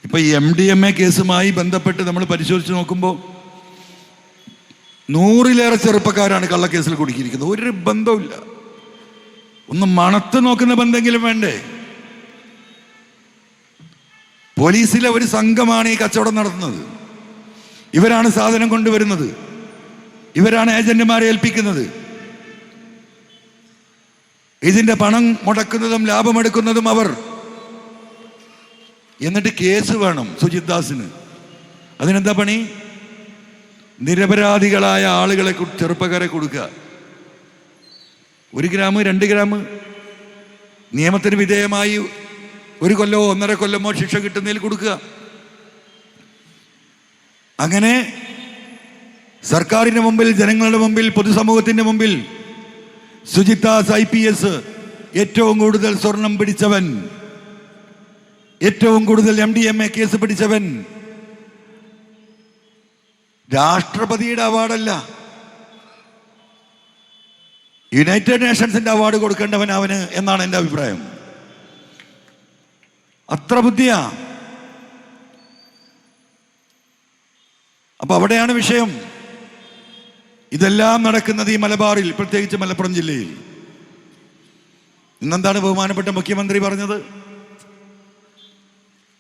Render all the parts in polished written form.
ഇപ്പൊ ഈ MDMA കേസുമായി ബന്ധപ്പെട്ട് നമ്മൾ പരിശോധിച്ച് നോക്കുമ്പോൾ 100-ലേറെ ചെറുപ്പക്കാരാണ് കള്ളക്കേസിൽ കുടുക്കിയിരിക്കുന്നത്. ഒരു ബന്ധവുമില്ല. ഒന്ന് മണത്ത് നോക്കുന്ന ബന്ധമെങ്കിലും വേണ്ടേ? പോലീസിലെ ഒരു സംഘമാണ് ഈ കച്ചവടം നടത്തുന്നത്. ഇവരാണ് സാധനം കൊണ്ടുവരുന്നത്, ഇവരാണ് ഏജന്റുമാരെ ഏൽപ്പിക്കുന്നത്, ഇതിന്റെ പണം മുടക്കുന്നതും ലാഭമെടുക്കുന്നതും അവർ. എന്നിട്ട് കേസ് വേണം സുജിത് ദാസിന്. അതിനെന്താ പണി? നിരപരാധികളായ ആളുകളെ, ചെറുപ്പക്കാരെ കൊടുക്കുക. 1 ഗ്രാം 2 ഗ്രാം നിയമത്തിന് വിധേയമായി 1 കൊല്ലമോ 1.5 കൊല്ലമോ ശിക്ഷ കിട്ടുന്നതിൽ കൊടുക്കുക. അങ്ങനെ സർക്കാരിന്റെ മുമ്പിൽ, ജനങ്ങളുടെ മുമ്പിൽ, പൊതുസമൂഹത്തിന്റെ മുമ്പിൽ സുജിത് ദാസ് IPS ഏറ്റവും കൂടുതൽ സ്വർണം പിടിച്ചവൻ, ഏറ്റവും കൂടുതൽ MDMA കേസ് പിടിച്ചവൻ. രാഷ്ട്രപതിയുടെ അവാർഡല്ല, യുണൈറ്റഡ് നേഷൻസിന്റെ അവാർഡ് കൊടുക്കേണ്ടവൻ അവന് എന്നാണ് എൻ്റെ അഭിപ്രായം. അത്ര ബുദ്ധിയാ. അപ്പൊ അവിടെയാണ് വിഷയം. ഇതെല്ലാം നടക്കുന്നത് ഈ മലബാറിൽ, പ്രത്യേകിച്ച് മലപ്പുറം ജില്ലയിൽ. ഇന്നെന്താണ് ബഹുമാനപ്പെട്ട മുഖ്യമന്ത്രി പറഞ്ഞത്?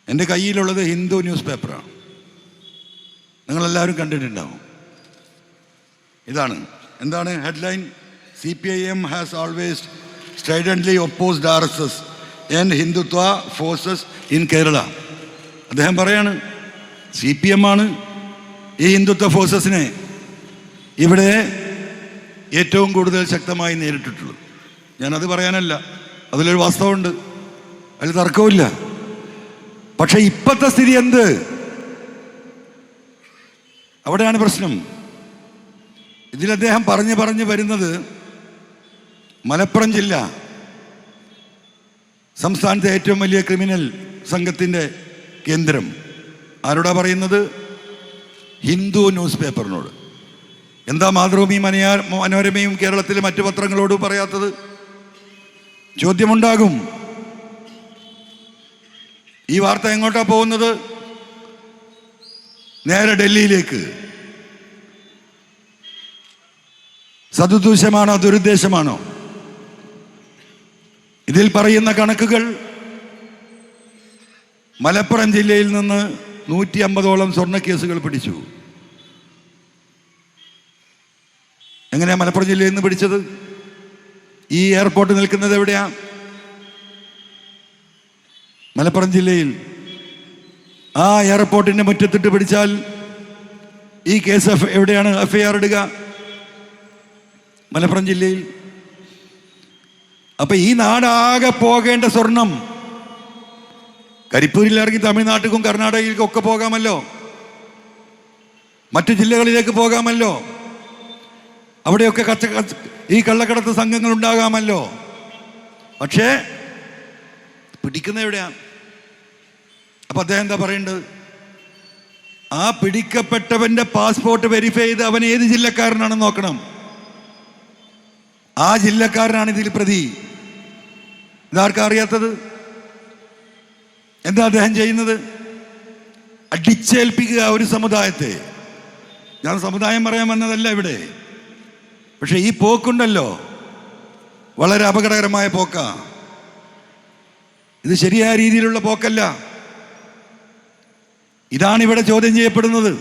എൻ്റെ കയ്യിലുള്ളത് ഹിന്ദു ന്യൂസ് പേപ്പറാണ്, നിങ്ങളെല്ലാവരും കണ്ടിട്ടുണ്ടാവും. ഇതാണ്. എന്താണ് headline? CPIM has always stridently opposed RSS and Hindutva forces in Kerala. അദ്ദേഹം പറയാണ് CPM ആണ് ഈ ഹിന്ദുത്വ ഫോഴ്സസിനെ ഇവിടെ ഏറ്റവും കൂടുതൽ ശക്തമായി നേരിട്ടിട്ടുള്ളത്. ഞാനത് പറയാനല്ല, അതിലൊരു വാസ്തവമുണ്ട്, അതിൽ തർക്കമില്ല. പക്ഷെ ഇപ്പോഴത്തെ സ്ഥിതി എന്ത്? അവിടെയാണ് പ്രശ്നം. ഇതിൽ അദ്ദേഹം പറഞ്ഞു വരുന്നത് മലപ്പുറം ജില്ല സംസ്ഥാനത്തെ ഏറ്റവും വലിയ ക്രിമിനൽ സംഘത്തിൻ്റെ കേന്ദ്രം. ആരോടാ പറയുന്നത്? ഹിന്ദു ന്യൂസ് പേപ്പറിനോട്. എന്താ മാതൃഭൂമി, മനോരമയും കേരളത്തിലെ മറ്റു പത്രങ്ങളോട് പറയാത്തത്? ചോദ്യമുണ്ടാകും. ഈ വാർത്ത എങ്ങോട്ടാ പോകുന്നത്? നേരെ ഡൽഹിയിലേക്ക്. സദുദ്ദേശമാണോ ദുരുദ്ദേശമാണോ? ഇതിൽ പറയുന്ന കണക്കുകൾ മലപ്പുറം ജില്ലയിൽ നിന്ന് 150ഓളം സ്വർണ്ണക്കേസുകൾ പിടിച്ചു. എങ്ങനെയാ മലപ്പുറം ജില്ലയിൽ നിന്ന് പിടിച്ചത്? ഈ എയർപോർട്ട് നിൽക്കുന്നത് എവിടെയാ? മലപ്പുറം ജില്ലയിൽ. ആ എയർപോർട്ടിന്റെ മുറ്റത്തിട്ട് പിടിച്ചാൽ ഈ കേസ് എവിടെയാണ് FIR ഇടുക? മലപ്പുറം ജില്ലയിൽ. അപ്പൊ ഈ നാടാകെ പോകേണ്ട സ്വർണം കരിപ്പൂരിൽ ഇറങ്ങി തമിഴ്നാട്ടിലും കർണാടകയിലേക്കും ഒക്കെ പോകാമല്ലോ, മറ്റു ജില്ലകളിലേക്ക് പോകാമല്ലോ, അവിടെയൊക്കെ ഈ കള്ളക്കടത്ത് സംഘങ്ങൾ ഉണ്ടാകാമല്ലോ. പക്ഷേ പിടിക്കുന്ന എവിടെയാണ്? അപ്പൊ അദ്ദേഹം എന്താ പറയേണ്ടത്? ആ പിടിക്കപ്പെട്ടവന്റെ പാസ്പോർട്ട് വെരിഫൈ ചെയ്ത് അവൻ ഏത് ജില്ലക്കാരനാണെന്ന് നോക്കണം. ആ ജില്ലക്കാരനാണ് ഇതിൽ പ്രതി. ഇതാർക്കാ അറിയാത്തത്? എന്താ അദ്ദേഹം ചെയ്യുന്നത്? അടിച്ചേൽപ്പിക്കുക ഒരു സമുദായത്തെ. ഞാൻ സമുദായം പറയാൻ വന്നതല്ല ഇവിടെ. പക്ഷെ ഈ പോക്കുണ്ടല്ലോ, വളരെ അപകടകരമായ പോക്കാ. ഇത് ശരിയായ രീതിയിലുള്ള പോക്കല്ല. ഇതാണ് ഇവിടെ ചോദ്യം ചെയ്യപ്പെടുന്നത്.